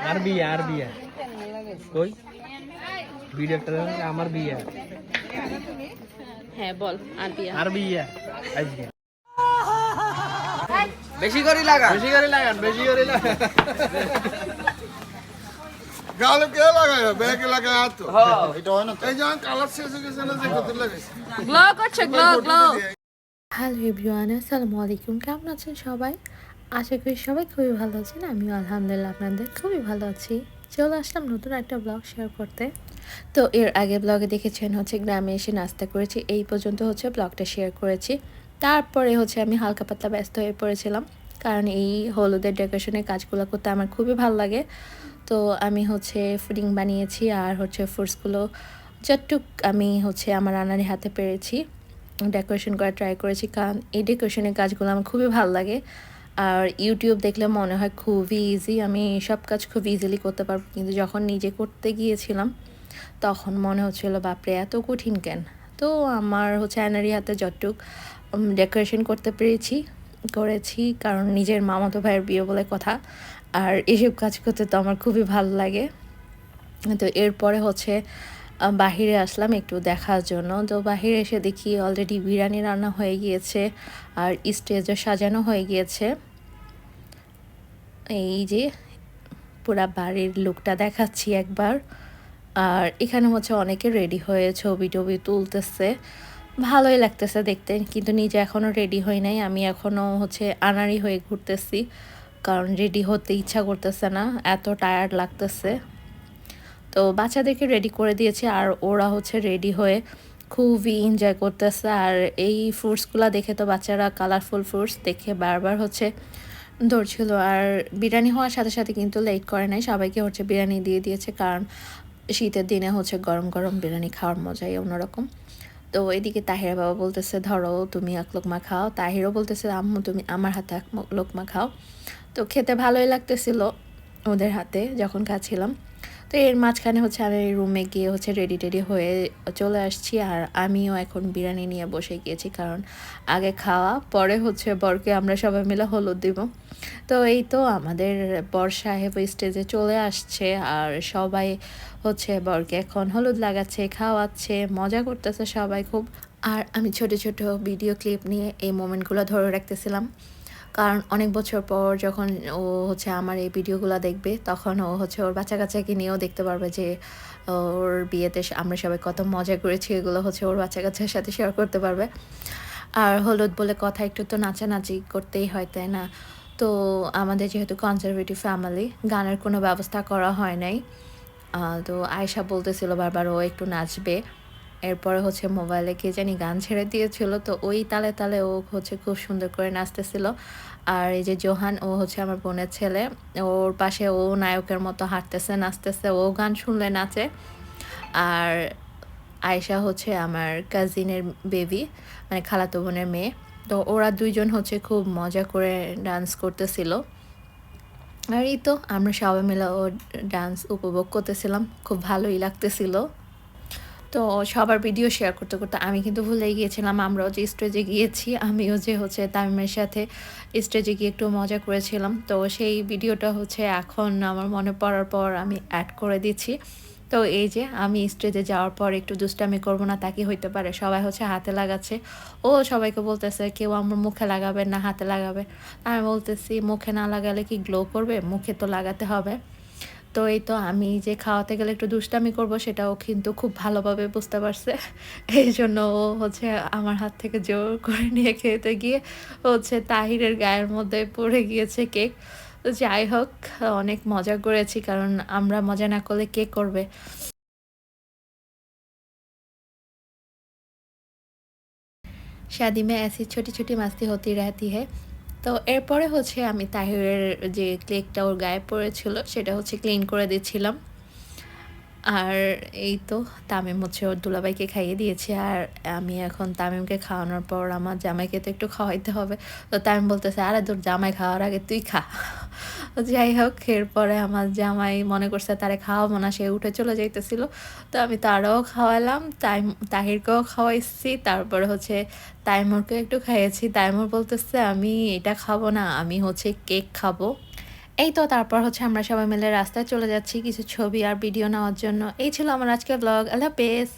আর বিয়ে কই ভিডিওটা আমার বিয়ে হ্যাঁ বল আর বিয়ে আজকে বেশি করে লাগান গালে কে লাগায় ব্যাগে লাগায় তো এটা হয় না এই যে কালার শেষ হয়ে গেছে না যে কত লাগাইছে গ্লো করছে গ্লো হ্যালো এভরিওয়ান, আসসালামু আলাইকুম। কেমন আছেন সবাই? আশা করি সবাই খুবই ভালো আছেন। আমিও আলহামদুলিল্লাহ আপনাদের খুবই ভালো আছি। চলে আসলাম নতুন একটা ব্লগ শেয়ার করতে। তো এর আগে ব্লগে দেখেছেন গ্রামে এসে নাস্তা করেছি, এই পর্যন্ত ব্লগটা শেয়ার করেছি। তারপরে আমি হালকা পাতলা ব্যস্ত হয়ে পড়েছিলাম, কারণ এই হলুদের ডেকোরেশনের কাজগুলো করতে আমার খুবই ভালো লাগে। তো আমি ফুডিং বানিয়েছি আর ফ্রুটসগুলো যতটুক আমি আমার রান্নার হাতে পেরেছি ডেকোরেশন করা ট্রাই করেছি, কারণ এই ডেকোরেশনের কাজগুলো আমার খুবই ভালো লাগে। আর ইউটিউব দেখলে মনে হয় খুবই ইজি, আমি সব কাজ খুব ইজিলি করতে পারবো, কিন্তু যখন নিজে করতে গিয়েছিলাম তখন মনে হচ্ছিল বাপরে এত কঠিন কেন। তো আমার আয়নারি হাতে যতটুক ডেকোরেশন করতে করেছি, কারণ নিজের মামাতো ভাইয়ের বিয়ে বলে কথা, আর এসব কাজ করতে তো আমার খুবই ভালো লাগে। তো এরপরে বাহিরে আসলাম একটু দেখার জন্য। তো বাহিরে এসে দেখি অলরেডি বিরিয়ানি রান্না হয়ে গিয়েছে আর স্টেজও সাজানো হয়ে গিয়েছে। এই যে পুরা বাড়ির লুকটা দেখাচ্ছি একবার। আর এখানে অনেকে রেডি হয়ে ছবি টবি তুলতেছে, ভালোই লাগতেছে দেখতে, কিন্তু নিজে এখনও রেডি হই নাই। আমি এখনও আনাড়ি হয়ে ঘুরতেছি, কারণ রেডি হতে ইচ্ছা করতেছে না, এত টায়ার্ড লাগতেছে। তো বাচ্চাদেরকে রেডি করে দিয়েছি আর ওরা রেডি হয়ে খুবই এনজয় করতেছে। আর এই ফ্রুটসগুলো দেখে তো বাচ্চারা কালারফুল ফ্রুটস দেখে বারবার ধরছিল। আর বিরিয়ানি হওয়ার সাথে সাথে কিন্তু লেট করে নাই, সবাইকে বিরিয়ানি দিয়ে দিয়েছে, কারণ শীতের দিনে গরম গরম বিরিয়ানি খাওয়ার মজাই অন্যরকম। তো এদিকে তাহিরা বাবা বলতেছে ধরো তুমি এক লোকমা খাও, তাহিরও বলতেছে আম্মু তুমি আমার হাতে এক লোকমা খাও। তো খেতে ভালোই লাগতেছিল ওদের হাতে যখন খাচ্ছিলাম। তো এর মাঝখানে আমি রুমে গিয়ে রেডি টেডি হয়ে চলে আসছি। আর আমিও এখন বিরিয়ানি নিয়ে বসে গিয়েছি, কারণ আগে খাওয়া, পরে বরকে আমরা সবাই মিলে হলুদ দিব। তো এই তো আমাদের বর সাহেব স্টেজে চলে আসছে আর সবাই বরকে এখন হলুদ লাগাচ্ছে, খাওয়াচ্ছে, মজা করতেছে সবাই খুব। আর আমি ছোট ছোট ভিডিও ক্লিপ নিয়ে এই মোমেন্টগুলো ধরে রাখতেছিলাম, কারণ অনেক বছর পর যখন ও আমার এই ভিডিওগুলো দেখবে, তখন ও ওর বাচ্চা কাচ্চাকে নিয়েও দেখতে পারবে যে ওর বিয়েতে আমরা সবাই কত মজা করেছি, এগুলো ওর বাচ্চা কাচ্চার সাথে শেয়ার করতে পারবে। আর হলুদ বলে কথা, একটু তো নাচানাচি করতেই হয়, তাই না? তো আমাদের যেহেতু কনজারভেটিভ ফ্যামিলি, গানের কোনো ব্যবস্থা করা হয় নাই। তো আয়েশা বলতেছিল বারবার ও একটু নাচবে। এরপরে মোবাইলে কে জানি গান ছেড়ে দিয়েছিল, তো ওই তালে তালে ও খুব সুন্দর করে নাচতেছিল। আর এই যে জোহান, ও আমার বোনের ছেলে, ওর পাশে ও নায়কের মতো হাঁটতেছে নাচতেছে, ও গান শুনলে নাচে। আর আয়েশা আমার কাজিনের বেবি, মানে খালাতো বোনের মেয়ে। তো ওরা দুইজন খুব মজা করে ডান্স করতেছিল। আর এই তো আমরা সবাই মিলে ও ডান্স উপভোগ করতেছিলাম, খুব ভালোই লাগতেছিল। তো সবার ভিডিও শেয়ার করতে করতে আমি কিন্তু ভুলেই গিয়েছিলাম আমরাও যে স্টেজে গিয়েছি, আমিও যে তামিমের সাথে স্টেজে গিয়ে একটু মজা করেছিলাম। তো সেই ভিডিওটা এখন আমার মনে পড়ার পর আমি অ্যাড করে দিচ্ছি। তো এই যে আমি স্টেজে যাওয়ার পর একটু দুষ্টামি করবো না তা কি হইতে পারে, সবাই হাতে লাগাচ্ছে। ও সবাইকে বলতেছে কেউ আমার মুখে লাগাবে না হাতে লাগাবে। আমি বলতেছি মুখে না লাগালে কি গ্লো করবে, মুখে তো লাগাতে হবে। তো এই তো আমি যে খাওয়াতে গেলে একটু দুষ্টামি করব, সেটাও কিন্তু খুব ভালোভাবে বুঝতে পারছে। এই জন্য ও আমার হাত থেকে জোর করে নিয়ে খেতে গিয়ে তাহিরের গায়ের মধ্যে পড়ে গিয়েছে কেক। তো যাই হোক, অনেক মজা করেছি, কারণ আমরা মজা না করলে কে করবে। शादी में ऐसी छोटी छोटी मस्ती होती रहती है। তো এরপরে আমি তাহিরের যে কেকটা ওর গায়ে পড়েছিল সেটা ক্লিন করে দিচ্ছিলাম। আর এই তো তামিম ওর দুলাভাইকে খাইয়ে দিয়েছি। আর আমি এখন তামিমকে খাওয়ানোর পর আমার জামাইকে তো একটু খাওয়াইতে হবে। তো তামিম বলতেছে আরে তোর জামাই খাওয়ার আগে তুই খা। যাই হোক, এরপরে আমার জামাই মনে করছে তারে খাওয়াবো না, সে উঠে চলে যাইতেছিল। তো আমি তারও খাওয়ালাম, তাহিরকেও খাওয়াইছি, তারপরে তাইমুরকে একটু খাইয়েছি। তাইমুর বলতেছে আমি এটা খাবো না, আমি কেক খাবো। এই তো তারপর হচ্ছে আমরা সবাই মিলে রাস্তায় চলে যাচ্ছি কিছু ছবি আর ভিডিও নেওয়ার জন্য। এই ছিল আমার আজকের ব্লগ। আল্লাহ হাফেজ।